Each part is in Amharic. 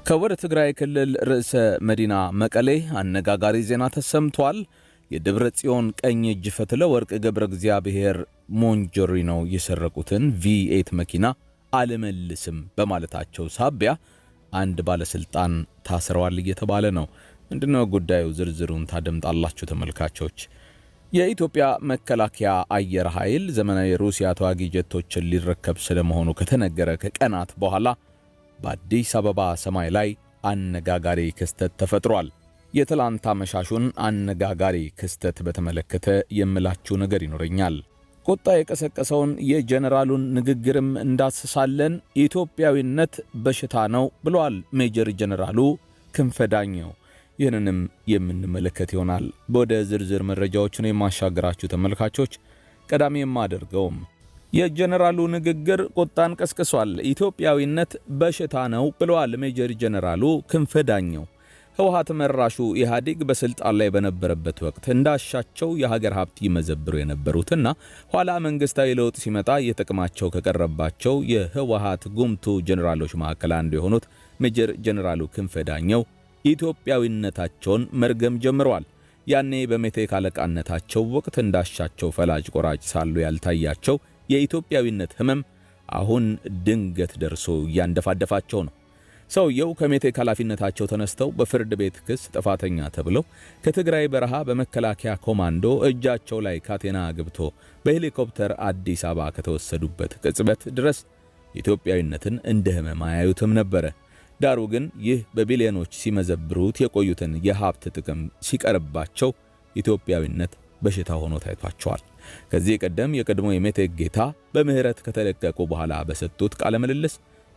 ከወደ ትግራይ ክልል ርዕሰ መዲና መቀሌ አነጋጋሪ ዜና ተሰምቷል። የደብረ ጽዮን ቀኝ እጅ ፈትለ ወርቅ ገብረ እግዚአብሔር ሞንጆሪኖ የሰረቁትን V8 መኪና አልመልስም በማለታቸው ሳቢያ አንድ ባለስልጣን ታስረዋል እየተባለ ነው። ምንድነው ጉዳዩ? ዝርዝሩን ታደምጣላችሁ ተመልካቾች። የኢትዮጵያ መከላከያ አየር ኃይል ዘመናዊ ሩሲያ ተዋጊ ጀቶችን ሊረከብ ስለመሆኑ ከተነገረ ከቀናት በኋላ በአዲስ አበባ ሰማይ ላይ አነጋጋሪ ክስተት ተፈጥሯል። የትላንት አመሻሹን አነጋጋሪ ክስተት በተመለከተ የምላችሁ ነገር ይኖረኛል። ቁጣ የቀሰቀሰውን የጀነራሉን ንግግርም እንዳስሳለን። ኢትዮጵያዊነት በሽታ ነው ብለዋል ሜጀር ጀነራሉ ክንፈ ዳኘው። ይህንንም የምንመለከት ይሆናል። ወደ ዝርዝር መረጃዎችን የማሻገራችሁ ተመልካቾች፣ ቀዳሚ የማደርገውም የጀነራሉ ንግግር ቁጣን ቀስቅሷል። ኢትዮጵያዊነት በሽታ ነው ብለዋል ሜጀር ጀነራሉ ክንፈ ዳኘው። ህወሓት መራሹ ኢህአዴግ በስልጣን ላይ በነበረበት ወቅት እንዳሻቸው የሀገር ሀብት ይመዘብሩ የነበሩትና ኋላ መንግስታዊ ለውጥ ሲመጣ የጥቅማቸው ከቀረባቸው የህወሓት ጉምቱ ጀነራሎች መካከል አንዱ የሆኑት ሜጀር ጀነራሉ ክንፈ ዳኘው ኢትዮጵያዊነታቸውን መርገም ጀምረዋል። ያኔ በሜቴክ አለቃነታቸው ወቅት እንዳሻቸው ፈላጭ ቆራጭ ሳሉ ያልታያቸው የኢትዮጵያዊነት ህመም አሁን ድንገት ደርሶ ያንደፋደፋቸው ነው። ሰውየው ከሜቴክ ኃላፊነታቸው ተነስተው በፍርድ ቤት ክስ ጥፋተኛ ተብለው ከትግራይ በረሃ በመከላከያ ኮማንዶ እጃቸው ላይ ካቴና ግብቶ በሄሊኮፕተር አዲስ አበባ ከተወሰዱበት ቅጽበት ድረስ ኢትዮጵያዊነትን እንደ ህመም አያዩትም ነበረ። ዳሩ ግን ይህ በቢሊዮኖች ሲመዘብሩት የቆዩትን የሀብት ጥቅም ሲቀርባቸው ኢትዮጵያዊነት በሽታ ሆኖ ታይቷቸዋል። ከዚህ ቀደም የቀድሞ የሜቴክ ጌታ በምህረት ከተለቀቁ በኋላ በሰጡት ቃለ ምልልስ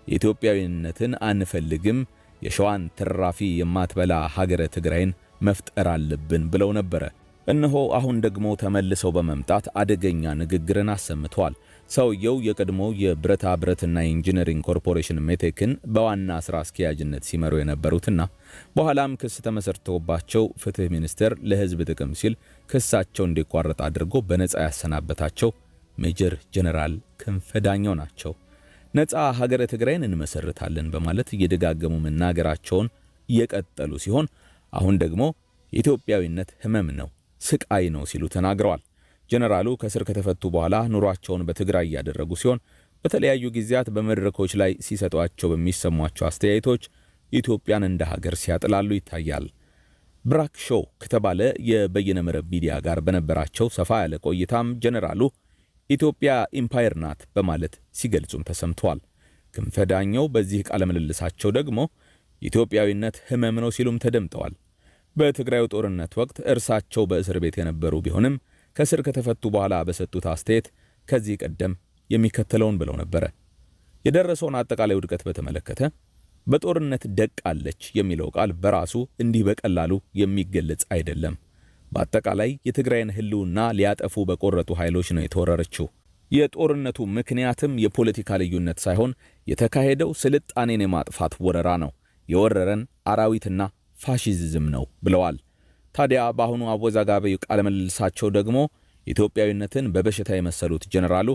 ኢትዮጵያዊነትን አንፈልግም፣ የሸዋን ትራፊ የማትበላ ሀገረ ትግራይን መፍጠር አለብን ብለው ነበረ። እነሆ አሁን ደግሞ ተመልሰው በመምጣት አደገኛ ንግግርን አሰምተዋል። ሰውየው የቀድሞ የብረታ ብረትና ኢንጂነሪንግ ኮርፖሬሽን ሜቴክን በዋና ስራ አስኪያጅነት ሲመሩ የነበሩትና በኋላም ክስ ተመሰርቶባቸው ፍትህ ሚኒስቴር ለህዝብ ጥቅም ሲል ክሳቸው እንዲቋረጥ አድርጎ በነጻ ያሰናበታቸው ሜጀር ጀነራል ክንፈ ዳኘው ናቸው። ነጻ ሀገረ ትግራይን እንመሰርታለን በማለት እየደጋገሙ መናገራቸውን የቀጠሉ ሲሆን አሁን ደግሞ ኢትዮጵያዊነት ህመም ነው፣ ስቃይ ነው ሲሉ ተናግረዋል። ጀነራሉ ከስር ከተፈቱ በኋላ ኑሯቸውን በትግራይ ያደረጉ ሲሆን በተለያዩ ጊዜያት በመድረኮች ላይ ሲሰጧቸው በሚሰሟቸው አስተያየቶች ኢትዮጵያን እንደ ሀገር ሲያጥላሉ ይታያል። ብራክ ሾው ከተባለ የበይነ መረብ ሚዲያ ጋር በነበራቸው ሰፋ ያለ ቆይታም ጀነራሉ ኢትዮጵያ ኢምፓየር ናት በማለት ሲገልጹም ተሰምቷል። ክንፈ ዳኘው በዚህ ቃለ ምልልሳቸው ደግሞ ኢትዮጵያዊነት ህመም ነው ሲሉም ተደምጠዋል። በትግራዩ ጦርነት ወቅት እርሳቸው በእስር ቤት የነበሩ ቢሆንም ከስር ከተፈቱ በኋላ በሰጡት አስተያየት ከዚህ ቀደም የሚከተለውን ብለው ነበረ። የደረሰውን አጠቃላይ ውድቀት በተመለከተ በጦርነት ደቃለች የሚለው ቃል በራሱ እንዲህ በቀላሉ የሚገለጽ አይደለም። በአጠቃላይ የትግራይን ህልውና ሊያጠፉ በቆረጡ ኃይሎች ነው የተወረረችው። የጦርነቱ ምክንያትም የፖለቲካ ልዩነት ሳይሆን የተካሄደው ስልጣኔን የማጥፋት ወረራ ነው። የወረረን አራዊትና ፋሺዝም ነው ብለዋል። ታዲያ በአሁኑ አወዛጋቢ ቃለ ምልልሳቸው ደግሞ ኢትዮጵያዊነትን በበሽታ የመሰሉት ጀነራሉ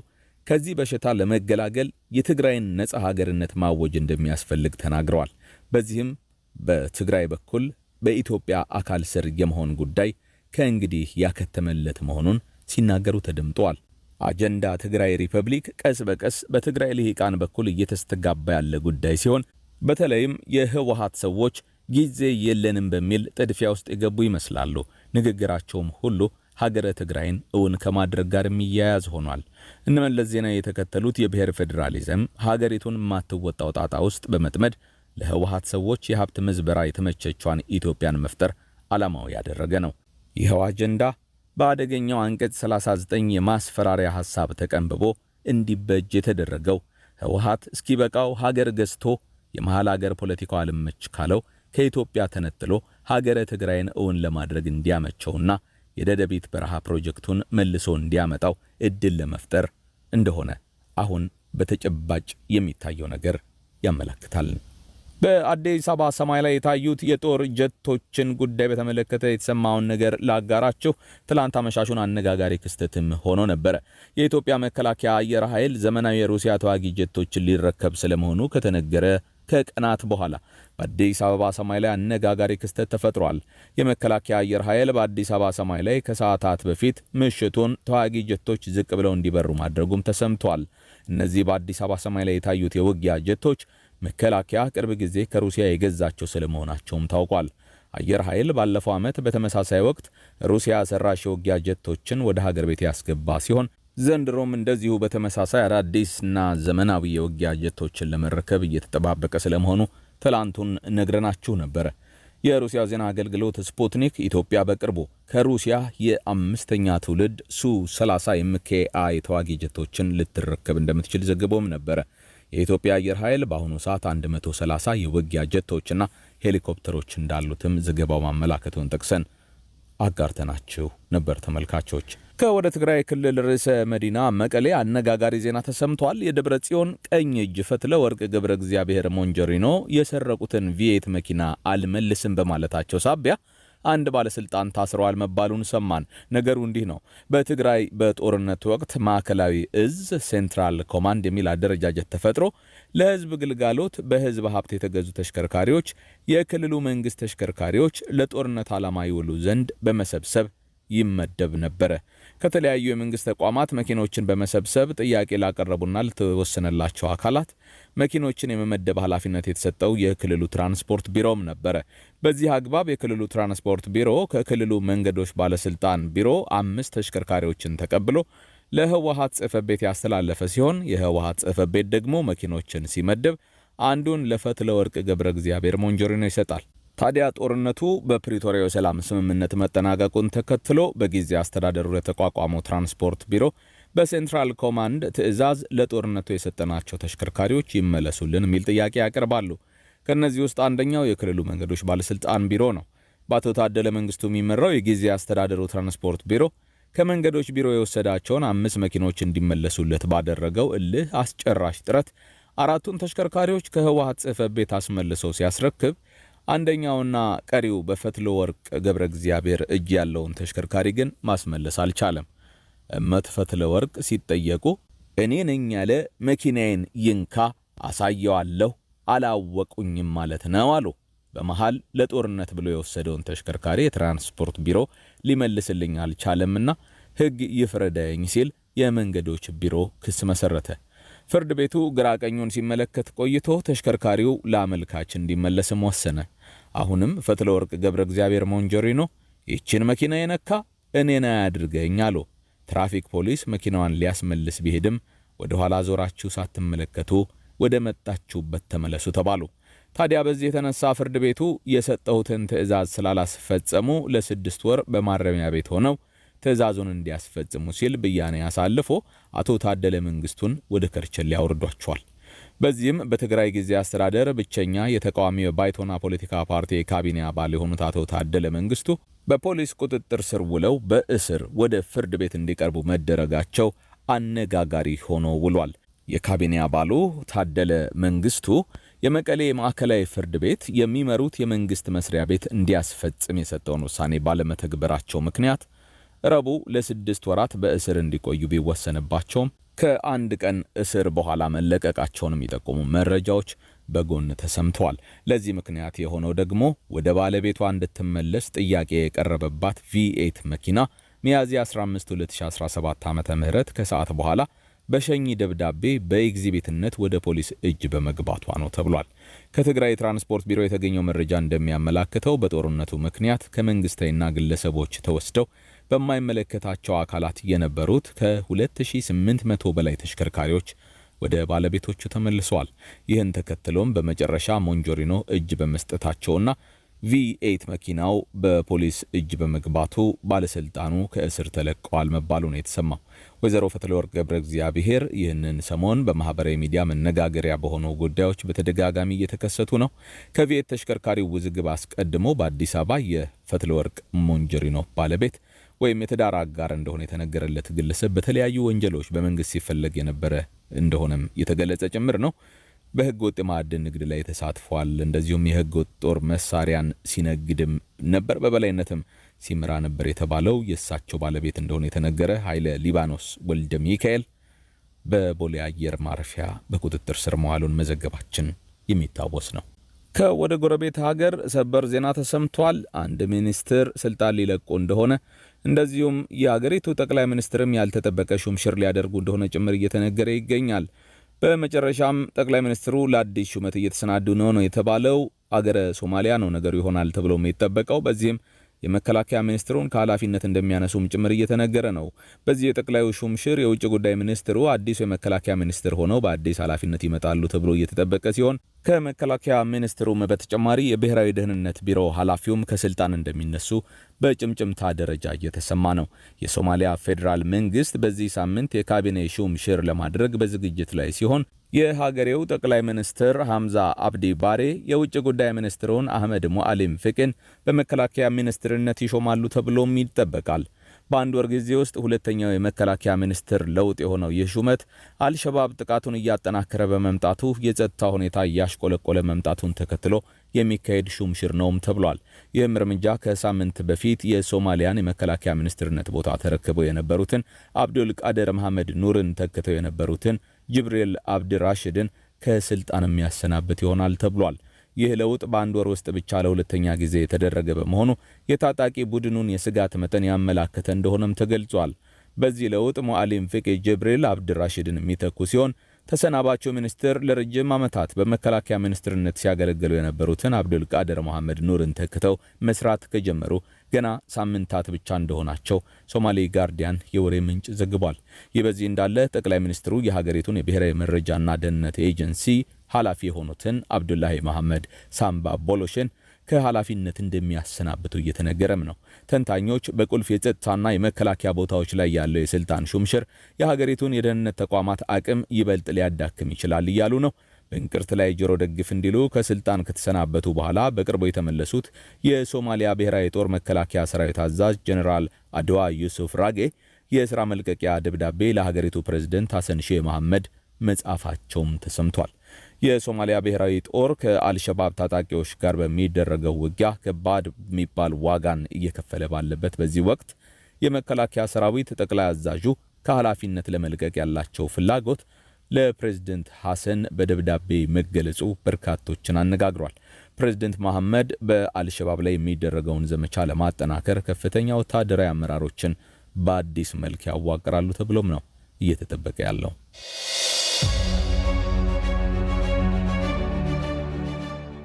ከዚህ በሽታ ለመገላገል የትግራይን ነጻ ሀገርነት ማወጅ እንደሚያስፈልግ ተናግረዋል። በዚህም በትግራይ በኩል በኢትዮጵያ አካል ስር የመሆን ጉዳይ ከእንግዲህ ያከተመለት መሆኑን ሲናገሩ ተደምጠዋል። አጀንዳ ትግራይ ሪፐብሊክ ቀስ በቀስ በትግራይ ልሂቃን በኩል እየተስተጋባ ያለ ጉዳይ ሲሆን በተለይም የህወሓት ሰዎች ጊዜ የለንም በሚል ጥድፊያ ውስጥ የገቡ ይመስላሉ። ንግግራቸውም ሁሉ ሀገረ ትግራይን እውን ከማድረግ ጋር የሚያያዝ ሆኗል። እነመለስ ዜናዊ የተከተሉት የብሔር ፌዴራሊዝም ሀገሪቱን ማትወጣው ጣጣ ውስጥ በመጥመድ ለህወሓት ሰዎች የሀብት ምዝበራ የተመቸቿን ኢትዮጵያን መፍጠር ዓላማው ያደረገ ነው። ይኸው አጀንዳ በአደገኛው አንቀጽ 39 የማስፈራሪያ ሐሳብ ተቀንብቦ እንዲበጅ የተደረገው ህወሓት እስኪበቃው ሀገር ገዝቶ የመሃል ሀገር ፖለቲካው አልመች ካለው ከኢትዮጵያ ተነጥሎ ሀገረ ትግራይን እውን ለማድረግ እንዲያመቸውና የደደቢት በረሃ ፕሮጀክቱን መልሶ እንዲያመጣው እድል ለመፍጠር እንደሆነ አሁን በተጨባጭ የሚታየው ነገር ያመለክታል። በአዲስ አበባ ሰማይ ላይ የታዩት የጦር ጀቶችን ጉዳይ በተመለከተ የተሰማውን ነገር ላጋራችሁ። ትላንት አመሻሹን አነጋጋሪ ክስተትም ሆኖ ነበር። የኢትዮጵያ መከላከያ አየር ኃይል ዘመናዊ የሩሲያ ተዋጊ ጀቶችን ሊረከብ ስለመሆኑ ከተነገረ ከቀናት በኋላ በአዲስ አበባ ሰማይ ላይ አነጋጋሪ ክስተት ተፈጥሯል። የመከላከያ አየር ኃይል በአዲስ አበባ ሰማይ ላይ ከሰዓታት በፊት ምሽቱን ተዋጊ ጀቶች ዝቅ ብለው እንዲበሩ ማድረጉም ተሰምቷል። እነዚህ በአዲስ አበባ ሰማይ ላይ የታዩት የውጊያ ጀቶች መከላከያ ቅርብ ጊዜ ከሩሲያ የገዛቸው ስለመሆናቸውም ታውቋል። አየር ኃይል ባለፈው ዓመት በተመሳሳይ ወቅት ሩሲያ ሰራሽ የውጊያ ጀቶችን ወደ ሀገር ቤት ያስገባ ሲሆን ዘንድሮም እንደዚሁ በተመሳሳይ አዳዲስና ዘመናዊ የውጊያ ጀቶችን ለመረከብ እየተጠባበቀ ስለመሆኑ ትላንቱን ነግረናችሁ ነበር። የሩሲያ ዜና አገልግሎት ስፑትኒክ ኢትዮጵያ በቅርቡ ከሩሲያ የአምስተኛ ትውልድ ሱ-30 MKI ተዋጊ ጀቶችን ልትረከብ እንደምትችል ዘግቦም ነበር። የኢትዮጵያ አየር ኃይል በአሁኑ ሰዓት 130 የውጊያ ጀቶችና ሄሊኮፕተሮች እንዳሉትም ዘገባው ማመላከቱን ጠቅሰን አጋርተናችሁ ነበር። ተመልካቾች ከወደ ትግራይ ክልል ርዕሰ መዲና መቀሌ አነጋጋሪ ዜና ተሰምቷል። የደብረ ጽዮን ቀኝ እጅ ፈትለ ወርቅ ገብረ እግዚአብሔር ሞንጆሪኖ የሰረቁትን ቪኤት መኪና አልመልስም በማለታቸው ሳቢያ አንድ ባለስልጣን ታስረዋል መባሉን ሰማን። ነገሩ እንዲህ ነው። በትግራይ በጦርነት ወቅት ማዕከላዊ እዝ ሴንትራል ኮማንድ የሚል አደረጃጀት ተፈጥሮ ለህዝብ ግልጋሎት በህዝብ ሀብት የተገዙ ተሽከርካሪዎች የክልሉ መንግስት ተሽከርካሪዎች ለጦርነት ዓላማ ይውሉ ዘንድ በመሰብሰብ ይመደብ ነበረ። ከተለያዩ የመንግስት ተቋማት መኪኖችን በመሰብሰብ ጥያቄ ላቀረቡና ለተወሰነላቸው አካላት መኪኖችን የመመደብ ኃላፊነት የተሰጠው የክልሉ ትራንስፖርት ቢሮም ነበረ። በዚህ አግባብ የክልሉ ትራንስፖርት ቢሮ ከክልሉ መንገዶች ባለስልጣን ቢሮ 5 ተሽከርካሪዎችን ተቀብሎ ለህወሓት ጽሕፈት ቤት ያስተላለፈ ሲሆን የህወሓት ጽሕፈት ቤት ደግሞ መኪኖችን ሲመደብ አንዱን ለፈትለ ወርቅ ገብረ እግዚአብሔር ሞንጆሪኖ ይሰጣል። ታዲያ ጦርነቱ በፕሪቶሪያው ሰላም ስምምነት መጠናቀቁን ተከትሎ በጊዜ አስተዳደሩ የተቋቋመው ትራንስፖርት ቢሮ በሴንትራል ኮማንድ ትዕዛዝ ለጦርነቱ የሰጠናቸው ተሽከርካሪዎች ይመለሱልን የሚል ጥያቄ ያቀርባሉ። ከነዚህ ውስጥ አንደኛው የክልሉ መንገዶች ባለስልጣን ቢሮ ነው። በአቶ ታደለ መንግስቱ የሚመራው የጊዜ አስተዳደሩ ትራንስፖርት ቢሮ ከመንገዶች ቢሮ የወሰዳቸውን 5 መኪኖች እንዲመለሱለት ባደረገው እልህ አስጨራሽ ጥረት 4ቱን ተሽከርካሪዎች ከህወሓት ጽሕፈት ቤት አስመልሶ ሲያስረክብ አንደኛውና ቀሪው በፈትለ ወርቅ ገብረ እግዚአብሔር እጅ ያለውን ተሽከርካሪ ግን ማስመለስ አልቻለም። ፈትለ ወርቅ ሲጠየቁ እኔ ነኝ ያለ መኪናዬን ይንካ አሳየዋለሁ አላወቁኝም ማለት ነው አሉ። በመሃል ለጦርነት ብሎ የወሰደውን ተሽከርካሪ የትራንስፖርት ቢሮ ሊመልስልኝ አልቻለምና ሕግ ይፍረደኝ ሲል የመንገዶች ቢሮ ክስ መሰረተ። ፍርድ ቤቱ ግራቀኙን ሲመለከት ቆይቶ ተሽከርካሪው ለአመልካች እንዲመለስም ወሰነ። አሁንም ፈትለ ወርቅ ገብረ እግዚአብሔር ሞንጆሪኖ ይህችን መኪና የነካ እኔን አያድርገኝ አሉ። ትራፊክ ፖሊስ መኪናዋን ሊያስመልስ ቢሄድም ወደ ኋላ ዞራችሁ ሳትመለከቱ ወደ መጣችሁበት ተመለሱ ተባሉ። ታዲያ በዚህ የተነሳ ፍርድ ቤቱ የሰጠሁትን ትዕዛዝ ስላላስፈጸሙ ለ6 ወር በማረሚያ ቤት ሆነው ትዕዛዙን እንዲያስፈጽሙ ሲል ብያኔ አሳልፎ አቶ ታደለ መንግስቱን ወደ ከርቸሌ ያወርዷቸዋል። በዚህም በትግራይ ጊዜ አስተዳደር ብቸኛ የተቃዋሚ ባይቶና ፖለቲካ ፓርቲ የካቢኔ አባል የሆኑት አቶ ታደለ መንግስቱ በፖሊስ ቁጥጥር ስር ውለው በእስር ወደ ፍርድ ቤት እንዲቀርቡ መደረጋቸው አነጋጋሪ ሆኖ ውሏል። የካቢኔ አባሉ ታደለ መንግስቱ የመቀሌ ማዕከላዊ ፍርድ ቤት የሚመሩት የመንግስት መስሪያ ቤት እንዲያስፈጽም የሰጠውን ውሳኔ ባለመተግበራቸው ምክንያት ረቡዕ ለ6 ወራት በእስር እንዲቆዩ ቢወሰንባቸውም ከአንድ ቀን እስር በኋላ መለቀቃቸውን የሚጠቁሙ መረጃዎች በጎን ተሰምተዋል። ለዚህ ምክንያት የሆነው ደግሞ ወደ ባለቤቷ እንድትመለስ ጥያቄ የቀረበባት ቪኤት መኪና ሚያዝያ 15 2017 ዓ.ም ከሰዓት በኋላ በሸኝ ደብዳቤ በኤግዚቢትነት ወደ ፖሊስ እጅ በመግባቷ ነው ተብሏል። ከትግራይ ትራንስፖርት ቢሮ የተገኘው መረጃ እንደሚያመላክተው በጦርነቱ ምክንያት ከመንግስታዊና ግለሰቦች ተወስደው በማይመለከታቸው አካላት የነበሩት ከ2800 በላይ ተሽከርካሪዎች ወደ ባለቤቶቹ ተመልሰዋል። ይህን ተከትሎም በመጨረሻ ሞንጆሪኖ እጅ በመስጠታቸውና ቪኤት መኪናው በፖሊስ እጅ በመግባቱ ባለስልጣኑ ከእስር ተለቀዋል መባሉ ነው የተሰማው። ወይዘሮ ፈትለ ወርቅ ገብረ እግዚአብሔር ይህንን ሰሞን በማህበራዊ ሚዲያ መነጋገሪያ በሆኑ ጉዳዮች በተደጋጋሚ እየተከሰቱ ነው። ከቪኤት ተሽከርካሪው ውዝግብ አስቀድሞ በአዲስ አበባ የፈትለ ወርቅ ሞንጆሪኖ ባለቤት ወይም የትዳር አጋር እንደሆነ የተነገረለት ግለሰብ በተለያዩ ወንጀሎች በመንግስት ሲፈለግ የነበረ እንደሆነም የተገለጸ ጭምር ነው። በህገ ወጥ ማዕድን ንግድ ላይ ተሳትፏል። እንደዚሁም የህገ ወጥ ጦር መሳሪያን ሲነግድም ነበር፣ በበላይነትም ሲመራ ነበር የተባለው የእሳቸው ባለቤት እንደሆነ የተነገረ ኃይለ ሊባኖስ ወልደ ሚካኤል በቦሌ አየር ማረፊያ በቁጥጥር ስር መዋሉን መዘገባችን የሚታወስ ነው። ከወደ ጎረቤት ሀገር ሰበር ዜና ተሰምቷል። አንድ ሚኒስትር ስልጣን ሊለቁ እንደሆነ እንደዚሁም የሀገሪቱ ጠቅላይ ሚኒስትርም ያልተጠበቀ ሹምሽር ሊያደርጉ እንደሆነ ጭምር እየተነገረ ይገኛል። በመጨረሻም ጠቅላይ ሚኒስትሩ ለአዲስ ሹመት እየተሰናዱ ነው የተባለው አገረ ሶማሊያ ነው ነገሩ ይሆናል ተብሎ የሚጠበቀው። በዚህም የመከላከያ ሚኒስትሩን ከኃላፊነት እንደሚያነሱም ጭምር እየተነገረ ነው። በዚህ የጠቅላዩ ሹምሽር የውጭ ጉዳይ ሚኒስትሩ አዲሱ የመከላከያ ሚኒስትር ሆነው በአዲስ ኃላፊነት ይመጣሉ ተብሎ እየተጠበቀ ሲሆን ከመከላከያ ሚኒስትሩም በተጨማሪ የብሔራዊ ደህንነት ቢሮ ኃላፊውም ከስልጣን እንደሚነሱ በጭምጭምታ ደረጃ እየተሰማ ነው። የሶማሊያ ፌዴራል መንግስት በዚህ ሳምንት የካቢኔ ሹምሽር ለማድረግ በዝግጅት ላይ ሲሆን የሀገሬው ጠቅላይ ሚኒስትር ሐምዛ አብዲ ባሬ የውጭ ጉዳይ ሚኒስትሩን አህመድ ሙአሊም ፍቅን በመከላከያ ሚኒስትርነት ይሾማሉ ተብሎም ይጠበቃል። በአንድ ወር ጊዜ ውስጥ ሁለተኛው የመከላከያ ሚኒስትር ለውጥ የሆነው ይህ ሹመት አልሸባብ ጥቃቱን እያጠናከረ በመምጣቱ የጸጥታ ሁኔታ እያሽቆለቆለ መምጣቱን ተከትሎ የሚካሄድ ሹምሽር ነውም ተብሏል። ይህም እርምጃ ከሳምንት በፊት የሶማሊያን የመከላከያ ሚኒስትርነት ቦታ ተረክበው የነበሩትን አብዱል ቃድር መሐመድ ኑርን ተክተው የነበሩትን ጅብሪል አብድራሽድን ከስልጣን የሚያሰናብት ይሆናል ተብሏል። ይህ ለውጥ በአንድ ወር ውስጥ ብቻ ለሁለተኛ ጊዜ የተደረገ በመሆኑ የታጣቂ ቡድኑን የስጋት መጠን ያመላከተ እንደሆነም ተገልጿል። በዚህ ለውጥ ሙአሊም ፍቂ ጅብሪል አብድራሽድን የሚተኩ ሲሆን ተሰናባቸው ሚኒስትር ለረጅም ዓመታት በመከላከያ ሚኒስትርነት ሲያገለግሉ የነበሩትን አብዱል ቃድር መሐመድ ኑርን ተክተው መስራት ከጀመሩ ገና ሳምንታት ብቻ እንደሆናቸው ሶማሊ ጋርዲያን የወሬ ምንጭ ዘግቧል። ይህ በዚህ እንዳለ ጠቅላይ ሚኒስትሩ የሀገሪቱን የብሔራዊ መረጃና ደህንነት ኤጀንሲ ኃላፊ የሆኑትን አብዱላሂ መሐመድ ሳምባ ቦሎሽን ከኃላፊነት እንደሚያሰናብቱ እየተነገረም ነው። ተንታኞች በቁልፍ የጸጥታና የመከላከያ ቦታዎች ላይ ያለው የስልጣን ሹምሽር የሀገሪቱን የደህንነት ተቋማት አቅም ይበልጥ ሊያዳክም ይችላል እያሉ ነው። በእንቅርት ላይ ጆሮ ደግፍ እንዲሉ ከስልጣን ከተሰናበቱ በኋላ በቅርቡ የተመለሱት የሶማሊያ ብሔራዊ ጦር መከላከያ ሰራዊት አዛዥ ጀነራል አድዋ ዩሱፍ ራጌ የሥራ መልቀቂያ ደብዳቤ ለሀገሪቱ ፕሬዝዳንት ሐሰን ሼህ መሐመድ መጻፋቸውም ተሰምቷል። የሶማሊያ ብሔራዊ ጦር ከአልሸባብ ታጣቂዎች ጋር በሚደረገው ውጊያ ከባድ የሚባል ዋጋን እየከፈለ ባለበት በዚህ ወቅት የመከላከያ ሰራዊት ጠቅላይ አዛዡ ከኃላፊነት ለመልቀቅ ያላቸው ፍላጎት ለፕሬዝዳንት ሐሰን በደብዳቤ መገለጹ በርካቶችን አነጋግሯል። ፕሬዝዳንት መሐመድ በአልሸባብ ላይ የሚደረገውን ዘመቻ ለማጠናከር ከፍተኛ ወታደራዊ አመራሮችን በአዲስ መልክ ያዋቅራሉ ተብሎም ነው እየተጠበቀ ያለው።